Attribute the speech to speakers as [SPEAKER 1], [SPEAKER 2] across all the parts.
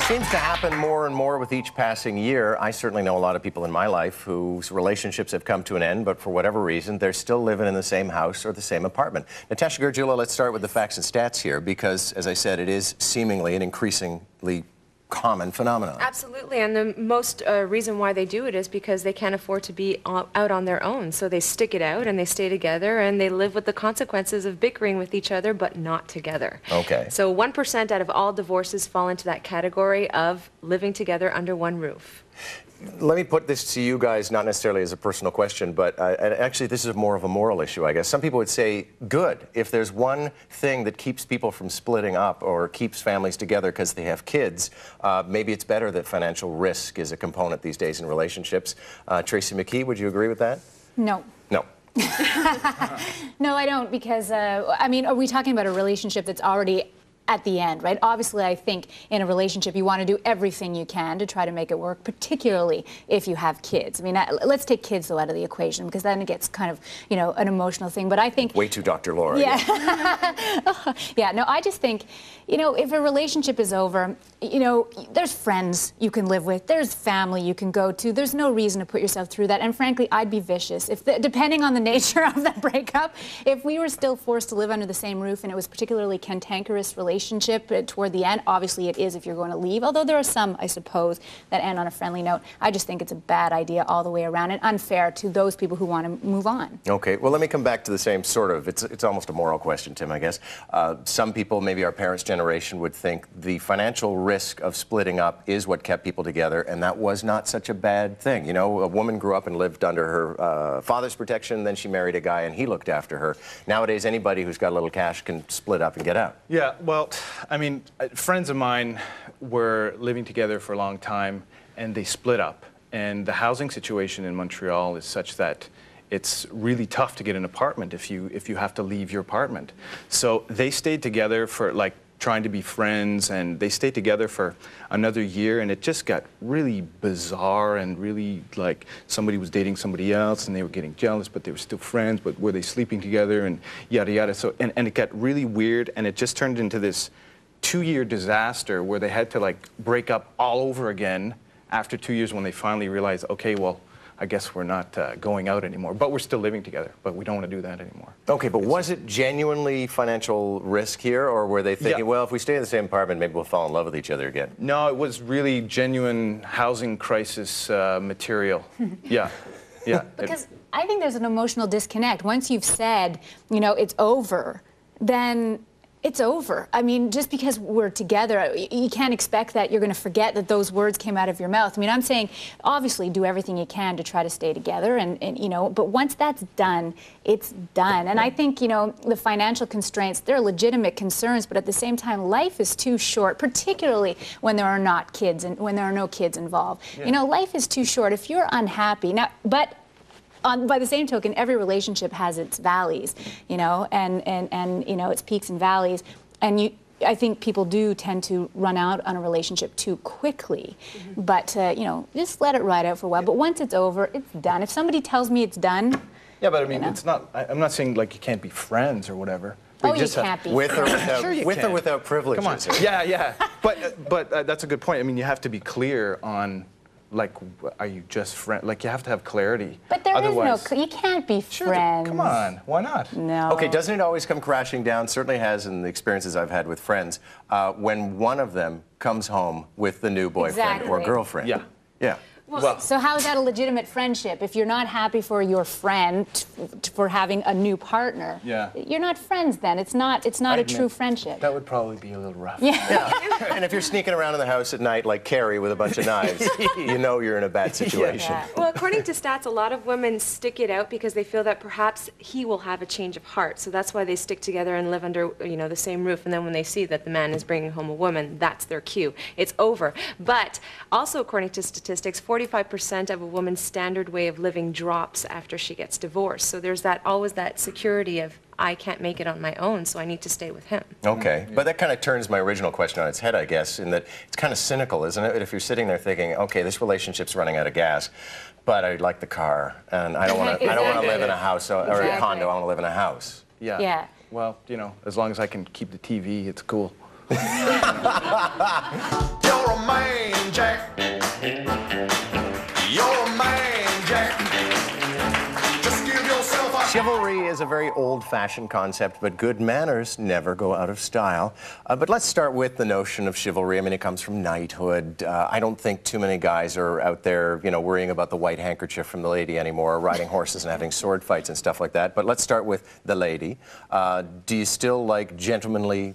[SPEAKER 1] Seems to happen more and more with each passing year. I certainly know a lot of people in my life whose relationships have come to an end, but for whatever reason, they're still living in the same house or the same apartment. Natasha Gurjula, let's start with the facts and stats here, because, as I said, it is seemingly an increasingly common phenomenon.
[SPEAKER 2] Absolutely, and the most reason why they do it is because they can't afford to be out on their own. So they stick it out and they stay together and they live with the consequences of bickering with each other but not together.
[SPEAKER 1] Okay.
[SPEAKER 2] So 1% out of all divorces fall into that category of living together under one roof.
[SPEAKER 1] Let me put this to you guys, not necessarily as a personal question, but actually this is more of a moral issue, I guess. Some people would say, good, if there's one thing that keeps people from splitting up or keeps families together because they have kids, maybe it's better that financial risk is a component these days in relationships. Tracey McKee, would you agree with that?
[SPEAKER 3] No.
[SPEAKER 1] No.
[SPEAKER 3] No, I don't, because, I mean, are we talking about a relationship that's already at the end, right? Obviously, I think in a relationship you want to do everything you can to try to make it work, particularly if you have kids. I mean, let's take kids though out of the equation, because then it gets kind of, you know, an emotional thing. But I think
[SPEAKER 1] way too Dr. Laura.
[SPEAKER 3] Yeah. Yeah. No, I just think, you know, if a relationship is over, you know, there's friends you can live with, there's family you can go to. There's no reason to put yourself through that. And frankly, I'd be vicious if, depending on the nature of the breakup, if we were still forced to live under the same roof and it was particularly cantankerous relationship toward the end. Obviously it is if you're going to leave, although there are some, I suppose, that end on a friendly note. I just think it's a bad idea all the way around and unfair to those people who want to move on.
[SPEAKER 1] Okay, well, let me come back to the same sort of, it's almost a moral question, Tim, I guess. Some people, maybe our parents' generation, would think the financial risk of splitting up is what kept people together, and that was not such a bad thing. You know, a woman grew up and lived under her father's protection, then she married a guy and he looked after her. Nowadays, anybody who's got a little cash can split up and get out.
[SPEAKER 4] Yeah, well, I mean, friends of mine were living together for a long time and they split up. And the housing situation in Montreal is such that it's really tough to get an apartment if you have to leave your apartment. So they stayed together for like trying to be friends, and they stayed together for another year, and it just got really bizarre and really like somebody was dating somebody else and they were getting jealous, but they were still friends, but were they sleeping together and yada yada. So and it got really weird, and it just turned into this 2-year disaster where they had to like break up all over again after 2 years when they finally realized, okay, well, I guess we're not going out anymore, but we're still living together, but we don't want to do that anymore.
[SPEAKER 1] Okay, but was it genuinely financial risk here, or were they thinking, well, if we stay in the same apartment, maybe we'll fall in love with each other again?
[SPEAKER 4] No, it was really genuine housing crisis material. Yeah, yeah.
[SPEAKER 3] Because I think there's an emotional disconnect. Once you've said, you know, it's over, then it's over. I mean, just because we're together, you can't expect that you're going to forget that those words came out of your mouth. I mean, I'm saying, obviously, do everything you can to try to stay together, and you know, but once that's done, it's done. And I think, you know, the financial constraints, they're legitimate concerns, but at the same time, life is too short, particularly when there are not kids and when there are no kids involved. Yeah. You know, life is too short. If you're unhappy, now, but by the same token, every relationship has its valleys, you know, and you know, its peaks and valleys. And I think people do tend to run out on a relationship too quickly. Mm-hmm. But, you know, just let it ride out for a while. But once it's over, it's done. If somebody tells me it's done,
[SPEAKER 4] yeah, but I mean,
[SPEAKER 3] you know.
[SPEAKER 4] It's not, I'm not saying like you can't be friends or whatever.
[SPEAKER 3] Oh, you can't be
[SPEAKER 1] with or without,
[SPEAKER 4] sure
[SPEAKER 1] with or without privileges.
[SPEAKER 4] Come on. Yeah, yeah. But that's a good point. I mean, you have to be clear on, like, are you just friends? Like, you have to have clarity.
[SPEAKER 3] But there
[SPEAKER 4] Otherwise,
[SPEAKER 3] is no, you can't be
[SPEAKER 4] sure,
[SPEAKER 3] friends.
[SPEAKER 4] Come on, why not?
[SPEAKER 3] No.
[SPEAKER 1] Okay, doesn't it always come crashing down? Certainly has in the experiences I've had with friends, when one of them comes home with the new boyfriend or girlfriend.
[SPEAKER 4] Yeah.
[SPEAKER 1] Yeah.
[SPEAKER 3] Well, so how is that a legitimate friendship? If you're not happy for your friend for having a new partner,
[SPEAKER 4] yeah,
[SPEAKER 3] you're not friends then. It's not a true friendship.
[SPEAKER 4] That would probably be a little rough.
[SPEAKER 3] Yeah.
[SPEAKER 1] And if you're sneaking around in the house at night like Carrie with a bunch of knives, you know you're in a bad situation.
[SPEAKER 3] Yeah.
[SPEAKER 2] Well, according to stats, a lot of women stick it out because they feel that perhaps he will have a change of heart. So that's why they stick together and live under, you know, the same roof. And then when they see that the man is bringing home a woman, that's their cue. It's over. But also, according to statistics, 45% of a woman's standard way of living drops after she gets divorced. So there's always that security of, I can't make it on my own, so I need to stay with him.
[SPEAKER 1] Okay, but that kind of turns my original question on its head, I guess, in that it's kind of cynical, isn't it? If you're sitting there thinking, okay, this relationship's running out of gas, but I like the car, and I don't want to. I don't want to live in a house or a condo. I want to live in a house.
[SPEAKER 4] Yeah.
[SPEAKER 3] Yeah.
[SPEAKER 4] Well, you know, as long as I can keep the TV, it's cool.
[SPEAKER 5] You're a man, Jack. You're a man, Jack. Just give yourself a...
[SPEAKER 1] Chivalry is a very old-fashioned concept, but good manners never go out of style. But let's start with the notion of chivalry. I mean, it comes from knighthood. I don't think too many guys are out there, you know, worrying about the white handkerchief from the lady anymore, riding horses and having sword fights and stuff like that. But let's start with the lady. Do you still like gentlemanly,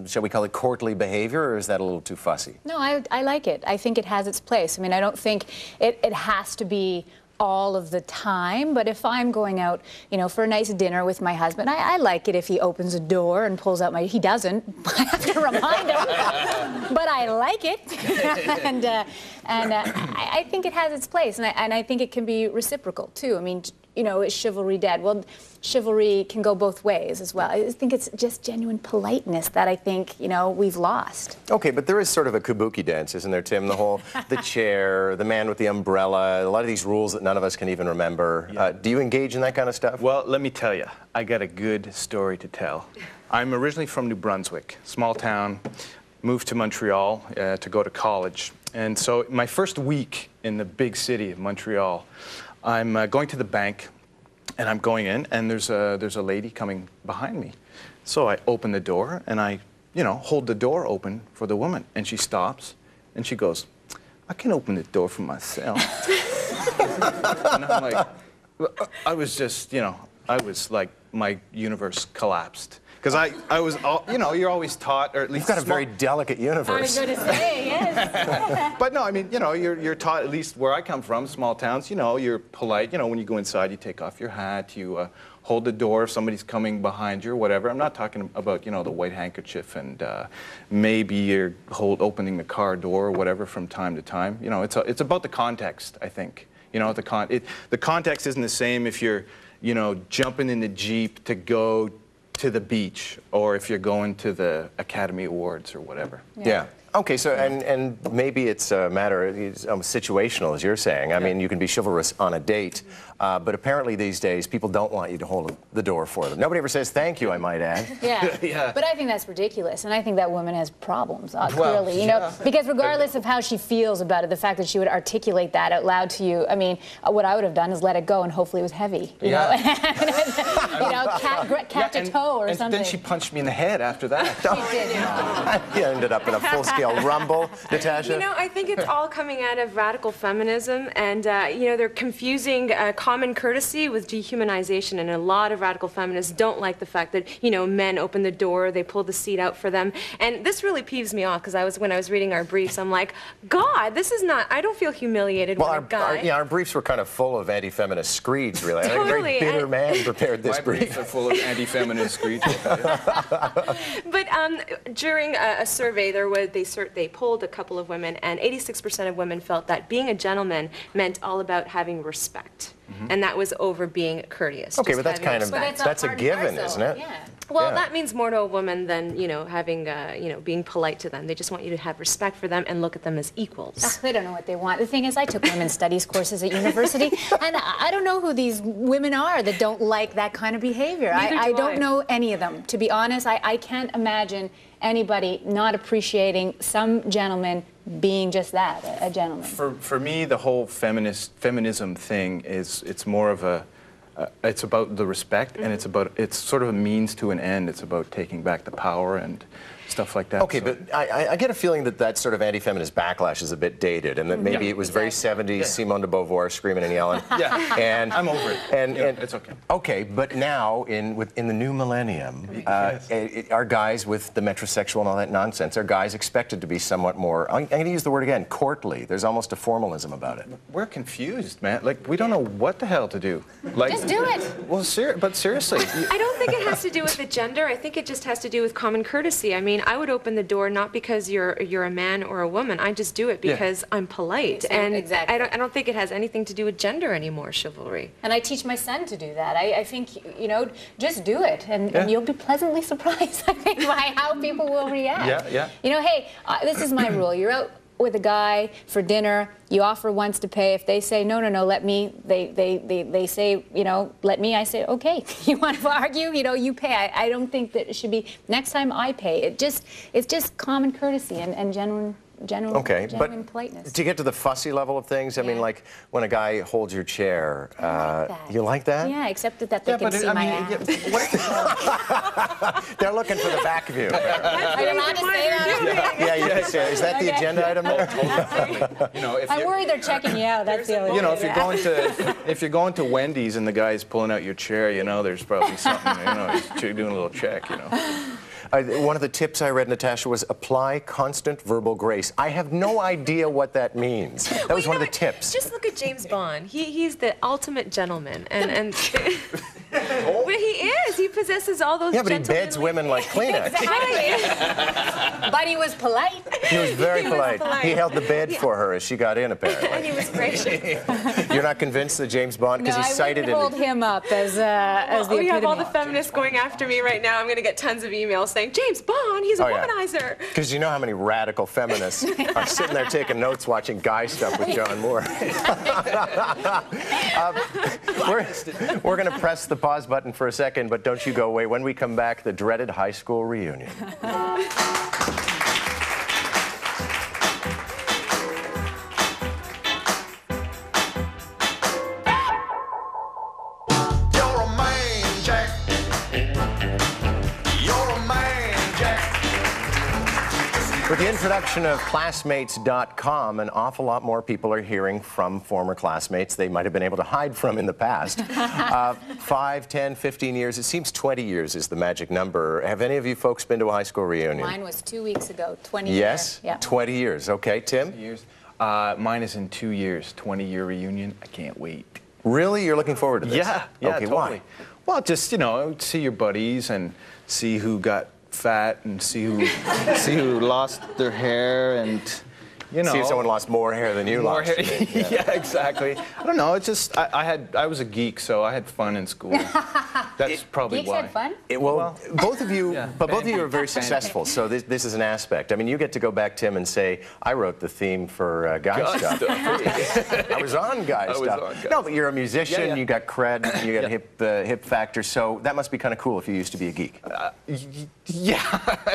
[SPEAKER 1] shall we call it courtly behavior, or is that a little too fussy?
[SPEAKER 3] No, I like it. I think it has its place. I mean, I don't think it has to be all of the time, but if I'm going out, you know, for a nice dinner with my husband, I like it if he opens a door and pulls out my... He doesn't. I have to remind him. But I like it. and I think it has its place, and I think it can be reciprocal, too. I mean, you know, is chivalry dead? Well, chivalry can go both ways as well. I think it's just genuine politeness that I think, you know, we've lost.
[SPEAKER 1] Okay, but there is sort of a kabuki dance, isn't there, Tim? The whole, the chair, the man with the umbrella, a lot of these rules that none of us can even remember.
[SPEAKER 4] Yeah.
[SPEAKER 1] Do you engage in that kind of stuff?
[SPEAKER 4] Well, let me tell you, I got a good story to tell. I'm originally from New Brunswick, small town, moved to Montreal to go to college. And so my first week in the big city of Montreal, I'm going to the bank, and I'm going in, and there's a lady coming behind me. So I open the door, and I, you know, hold the door open for the woman, and she stops, and she goes, "I can open the door for myself." And I'm like, I was just, you know, I was like, my universe collapsed. Because I was, you know, you're always taught, or at least...
[SPEAKER 1] You've got a very delicate universe.
[SPEAKER 3] I was going to say, yes.
[SPEAKER 4] But no, I mean, you know, you're taught, at least where I come from, small towns, you know, you're polite. You know, when you go inside, you take off your hat, you hold the door if somebody's coming behind you or whatever. I'm not talking about, you know, the white handkerchief and maybe you're opening the car door or whatever from time to time. You know, it's about the context, I think. You know, the context isn't the same if you're, you know, jumping in the Jeep to go to the beach, or if you're going to the Academy Awards or whatever.
[SPEAKER 1] Yeah. Okay, so, and maybe it's a matter, it's situational, as you're saying. I mean, you can be chivalrous on a date, but apparently these days, people don't want you to hold the door for them. Nobody ever says thank you, I might add.
[SPEAKER 3] Yeah.
[SPEAKER 4] Yeah.
[SPEAKER 3] But I think that's ridiculous, and I think that woman has problems, clearly, you know, because regardless of how she feels about it, the fact that she would articulate that out loud to you, I mean, what I would have done is let it go, and hopefully it was heavy, you know? You know, cat to toe or something.
[SPEAKER 4] And then she punched me in the head after that.
[SPEAKER 3] She did.
[SPEAKER 1] You ended up in a full-scale rumble, Natasha.
[SPEAKER 2] You know, I think it's all coming out of radical feminism, and you know, they're confusing common courtesy with dehumanization, and a lot of radical feminists don't like the fact that, you know, men open the door, they pull the seat out for them, and this really peeves me off, because when I was reading our briefs, I'm like, God, this is not, I don't feel humiliated when a guy...
[SPEAKER 1] Our briefs were kind of full of anti-feminist screeds, really. I think a
[SPEAKER 2] Totally.
[SPEAKER 1] very bitter man prepared this
[SPEAKER 4] My
[SPEAKER 1] brief.
[SPEAKER 4] briefs are full of anti-feminist screeds.
[SPEAKER 2] But during a survey, they polled a couple of women, and 86% of women felt that being a gentleman meant all about having respect. And that was over being courteous.
[SPEAKER 1] Okay,
[SPEAKER 2] just
[SPEAKER 1] but that's
[SPEAKER 2] having
[SPEAKER 1] kind of,
[SPEAKER 2] respect.
[SPEAKER 1] that's a given, isn't it?
[SPEAKER 3] Yeah.
[SPEAKER 2] Well,
[SPEAKER 1] Yeah.
[SPEAKER 2] that means more to a woman than, you know, having, you know, being polite to them. They just want you to have respect for them and look at them as equals.
[SPEAKER 3] They don't know what they want. The thing is, I took women's studies courses at university, and I don't know who these women are that don't like that kind of behavior. I don't know any of them. To be honest, I can't imagine anybody not appreciating some gentleman being just that, a gentleman.
[SPEAKER 4] For me, the whole feminism thing is, it's more of a, it's about the respect, and it's sort of a means to an end. It's about taking back the power and stuff like that.
[SPEAKER 1] Okay,
[SPEAKER 4] so.
[SPEAKER 1] but I get a feeling that that sort of anti-feminist backlash is a bit dated, and that maybe it was very 70s, Simone de Beauvoir screaming and yelling.
[SPEAKER 4] Yeah,
[SPEAKER 1] and
[SPEAKER 4] I'm over it.
[SPEAKER 1] And
[SPEAKER 4] it's okay.
[SPEAKER 1] Okay, but now in the new millennium, are guys with the metrosexual and all that nonsense, are guys expected to be somewhat more, I'm going to use the word again, courtly. There's almost a formalism about it.
[SPEAKER 4] We're confused, man. Like, we don't know what the hell to do. Like,
[SPEAKER 3] Just do it.
[SPEAKER 4] Well, but seriously.
[SPEAKER 2] I don't think it has to do with the gender. I think it just has to do with common courtesy. I mean, I would open the door not because you're a man or a woman. I just do it because I'm polite. And
[SPEAKER 3] exactly.
[SPEAKER 2] I don't think it has anything to do with gender anymore, chivalry.
[SPEAKER 3] And I teach my son to do that. I think, you know, just do it, and you'll be pleasantly surprised, I think, by how people will react.
[SPEAKER 4] Yeah.
[SPEAKER 3] You know, hey, this is my rule. You're out with a guy for dinner, you offer once to pay. If they say, no, no, no, let me, they say, you know, let me, I say, okay. You want to argue, you know, you pay. I don't think that it should be, next time I pay. It's just common courtesy and genuine politeness.
[SPEAKER 1] To get to the fussy level of things, I mean, like when a guy holds your chair, you like that?
[SPEAKER 3] Yeah, except that they can see my ass.
[SPEAKER 1] They're looking for the back view.
[SPEAKER 3] Are you allowed to say that?
[SPEAKER 1] Yeah, you can say it. Is that the agenda item there?
[SPEAKER 4] You know, if
[SPEAKER 3] I'm worried they're checking you out. That's the only.
[SPEAKER 4] You know, if you're going to Wendy's and the guy's pulling out your chair, you know, there's probably something. You know, he's doing a little check. You know.
[SPEAKER 1] One of the tips I read, Natasha, was apply constant verbal grace. I have no idea what that means. That was one of the tips.
[SPEAKER 2] Just look at James Bond. He's the ultimate gentleman, and well, he is. He possesses all those.
[SPEAKER 1] Yeah, but he beds women like Kleenex.
[SPEAKER 3] Exactly. But he was polite.
[SPEAKER 1] He was very polite. He held the bed for her as she got in, apparently.
[SPEAKER 2] And he was gracious.
[SPEAKER 1] You're not convinced that James Bond, because he's cited in.
[SPEAKER 3] I wouldn't hold him up as the
[SPEAKER 2] We have all the
[SPEAKER 3] epitome.
[SPEAKER 2] feminists going after me right now. I'm going to get tons of emails saying, James Bond, he's a womanizer.
[SPEAKER 1] Because you know how many radical feminists are sitting there taking notes watching guy stuff with John Moore. We're going to press the pause button for a second, but don't you go away. When we come back, the dreaded high school reunion.
[SPEAKER 5] You're a man, Jack. You're a man, Jack.
[SPEAKER 1] With the introduction of Classmates.com, an awful lot more people are hearing from former classmates they might have been able to hide from in the past. 5, 10, 15 years, it seems 20 years is the magic number. Have any of you folks been to a high school reunion?
[SPEAKER 3] Mine was 2 weeks ago, 20
[SPEAKER 1] Yes?
[SPEAKER 3] years. Yeah.
[SPEAKER 1] 20 years. Okay, Tim?
[SPEAKER 4] Years. Mine is in 2 years. 20-year reunion. I can't wait.
[SPEAKER 1] Really? You're looking forward to this?
[SPEAKER 4] Yeah,
[SPEAKER 1] Okay,
[SPEAKER 4] totally.
[SPEAKER 1] why?
[SPEAKER 4] Well, just, you know, see your buddies and see who got fat and see who lost their hair and, you know.
[SPEAKER 1] See if someone lost more hair than you
[SPEAKER 4] more
[SPEAKER 1] lost.
[SPEAKER 4] hair. Yeah, exactly. I don't know. It's just I was a geek, so I had fun in school. That's probably
[SPEAKER 3] Geeks
[SPEAKER 4] why.
[SPEAKER 3] had fun?
[SPEAKER 1] Both of you,
[SPEAKER 4] Yeah.
[SPEAKER 1] but both of you are very successful. So this is an aspect. I mean, you get to go back, Tim, and say, "I wrote the theme for Guy Stuff." I was on Guy Stuff.
[SPEAKER 4] on Guy
[SPEAKER 1] No, but you're a musician.
[SPEAKER 4] Yeah, yeah.
[SPEAKER 1] You got cred. You got hip factor. So that must be kind of cool if you used to be a geek.
[SPEAKER 4] Yeah,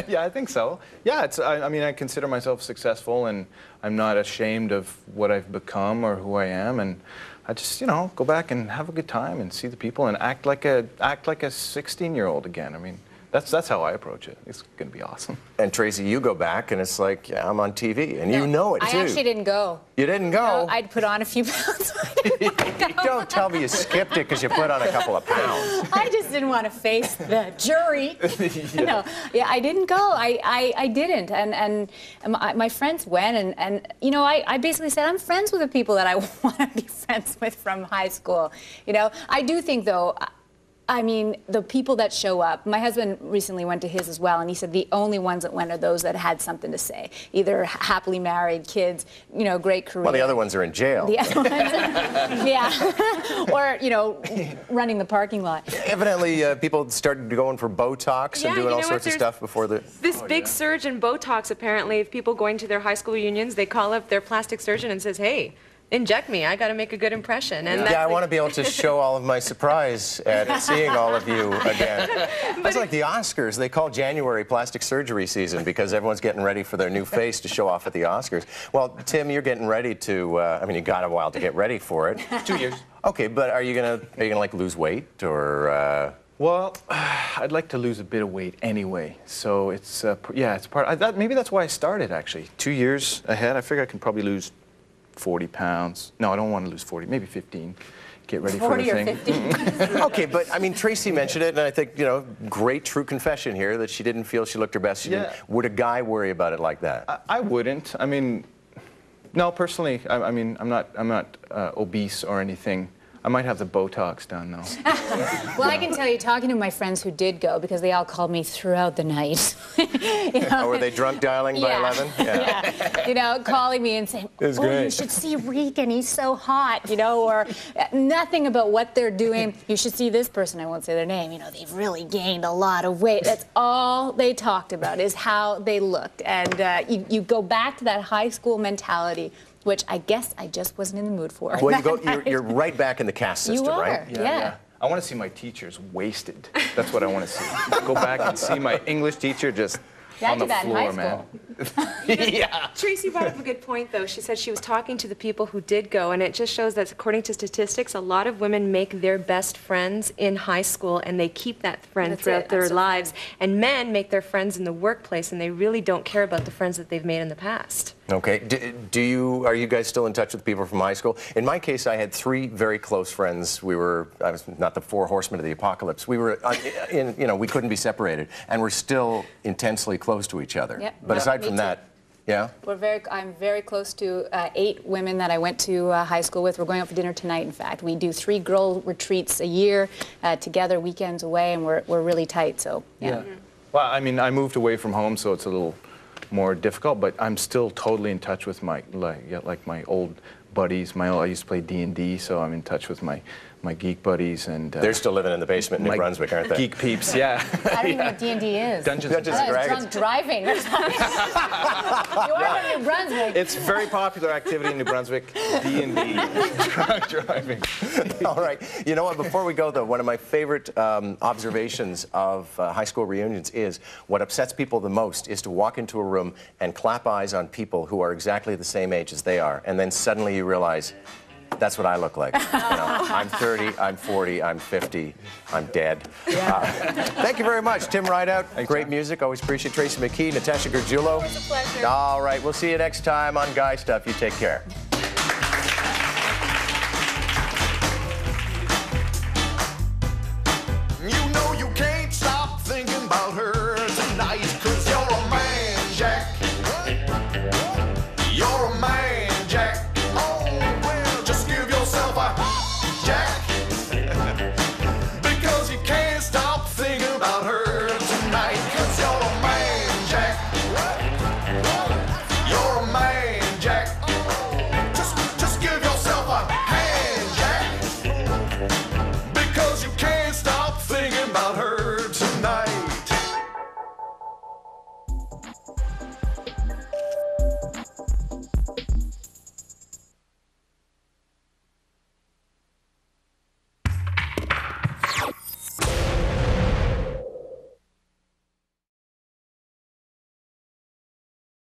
[SPEAKER 4] yeah, I think so. Yeah, I mean, I consider myself successful, and I'm not ashamed of what I've become or who I am, and I just, you know, go back and have a good time and see the people and act like a 16-year-old again. I mean, that's how I approach it. It's gonna be awesome.
[SPEAKER 1] And Tracey, you go back, and it's like, yeah, I'm on TV, and you know it too.
[SPEAKER 3] I actually didn't go.
[SPEAKER 1] You didn't go?
[SPEAKER 3] No, I'd put on a few pounds.
[SPEAKER 1] Don't tell me you skipped it because you put on a couple of pounds.
[SPEAKER 3] I just didn't want to face the jury. No, yeah, I didn't go. I didn't, and my friends went, and you know, I basically said I'm friends with the people that I want to be friends with from high school. You know, I do think though. I mean, the people that show up, my husband recently went to his as well, and he said the only ones that went are those that had something to say, either happily married, kids, you know, great career.
[SPEAKER 1] Well, the other ones are in jail.
[SPEAKER 3] The other ones, yeah, or, you know, running the parking lot.
[SPEAKER 1] Evidently, people started going for Botox and doing all sorts of stuff before the...
[SPEAKER 2] This big surge in Botox, apparently, of people going to their high school reunions, they call up their plastic surgeon and says, hey, inject me. I got to make a good impression. And
[SPEAKER 1] Yeah, I want to be able to show all of my surprise at seeing all of you again. That's like the Oscars. They call January plastic surgery season because everyone's getting ready for their new face to show off at the Oscars. Well, Tim, you're getting ready to, I mean, you got a while to get ready for it.
[SPEAKER 4] 2 years.
[SPEAKER 1] Okay, but are you gonna like lose weight or?
[SPEAKER 4] Well, I'd like to lose a bit of weight anyway. So it's, yeah, it's part. Maybe that's why I started actually. 2 years ahead. I figure I can probably lose 40 pounds. No, I don't want to lose 40, maybe 15. Get ready for the thing.
[SPEAKER 3] 40 or 50.
[SPEAKER 1] Okay, but I mean, Tracey mentioned it, and I think, you know, great true confession here that she didn't feel she looked her best. She didn't. Would a guy worry about it like that?
[SPEAKER 4] I wouldn't. I mean, no, personally, I mean, I'm not obese or anything. I might have the Botox done, though.
[SPEAKER 3] Well, I can tell you, talking to my friends who did go, because they all called me throughout the night. You know?
[SPEAKER 1] Oh, were they drunk dialing by 11?
[SPEAKER 3] Yeah. You know, calling me and saying,
[SPEAKER 1] It was
[SPEAKER 3] oh,
[SPEAKER 1] great.
[SPEAKER 3] you should see Regan, he's so hot, you know, or nothing about what they're doing. You should see this person, I won't say their name, you know, they've really gained a lot of weight. That's all they talked about, is how they looked. And you go back to that high school mentality, which I guess I just wasn't in the mood for.
[SPEAKER 1] Well, you're right back in the caste system,
[SPEAKER 3] You are.
[SPEAKER 1] right?
[SPEAKER 3] Yeah.
[SPEAKER 4] I want to see my teachers wasted. That's what I want to see. Go back and see my English teacher just
[SPEAKER 3] I
[SPEAKER 4] on the
[SPEAKER 3] did that in high
[SPEAKER 4] floor, man.
[SPEAKER 1] Yeah.
[SPEAKER 2] Tracy brought up a good point, though. She said she was talking to the people who did go, and it just shows that, according to statistics, a lot of women make their best friends in high school, and they keep that friend
[SPEAKER 3] That's
[SPEAKER 2] throughout
[SPEAKER 3] it.
[SPEAKER 2] their
[SPEAKER 3] That's so
[SPEAKER 2] lives. And men make their friends in the workplace, and they really don't care about the friends that they've made in the past.
[SPEAKER 1] Okay. Are you guys still in touch with people from high school? In my case, I had 3 very close friends. I was not the 4 horsemen of the apocalypse. We were, we couldn't be separated, and we're still intensely close to each other.
[SPEAKER 3] Yep.
[SPEAKER 1] But
[SPEAKER 3] Yeah,
[SPEAKER 1] aside
[SPEAKER 3] me
[SPEAKER 1] from
[SPEAKER 3] too.
[SPEAKER 1] that, yeah.
[SPEAKER 3] I'm very close to 8 women that I went to high school with. We're going out for dinner tonight, in fact. We do 3 girl retreats a year together, weekends away, and we're really tight, so yeah.
[SPEAKER 4] Well, I mean, I moved away from home, so it's a little more difficult, but I'm still totally in touch with my my old buddies. I used to play D&D, so I'm in touch with my geek buddies, and
[SPEAKER 1] They're still living in the basement in New
[SPEAKER 4] my
[SPEAKER 1] Brunswick, aren't they?
[SPEAKER 4] geek peeps, yeah.
[SPEAKER 3] I don't even know what D&D is.
[SPEAKER 4] Dungeons and
[SPEAKER 1] Dungeons
[SPEAKER 3] I
[SPEAKER 1] and
[SPEAKER 3] thought it
[SPEAKER 1] Dragons.
[SPEAKER 3] was drunk driving or something. You are from New Brunswick.
[SPEAKER 4] It's a very popular activity in New Brunswick, D&D, drunk driving.
[SPEAKER 1] All right. You know what? Before we go, though, one of my favorite observations of high school reunions is what upsets people the most is to walk into a room and clap eyes on people who are exactly the same age as they are, and then suddenly you realize, that's what I look like. You know, I'm 30, I'm 40, I'm 50, I'm dead. Thank you very much, Tim Rideout. Great music. Always appreciate Tracey McKee, Natasha Gurjulo.
[SPEAKER 2] It's a pleasure.
[SPEAKER 1] All right, we'll see you next time on Guy Stuff. You take care.
[SPEAKER 5] You know you can't stop thinking about her tonight, 'cause you're a man, Jack. You're a man, Jack. Oh, well, just give yourself a Jack. Because you can't stop thinking about her tonight, 'cause you're a man, Jack.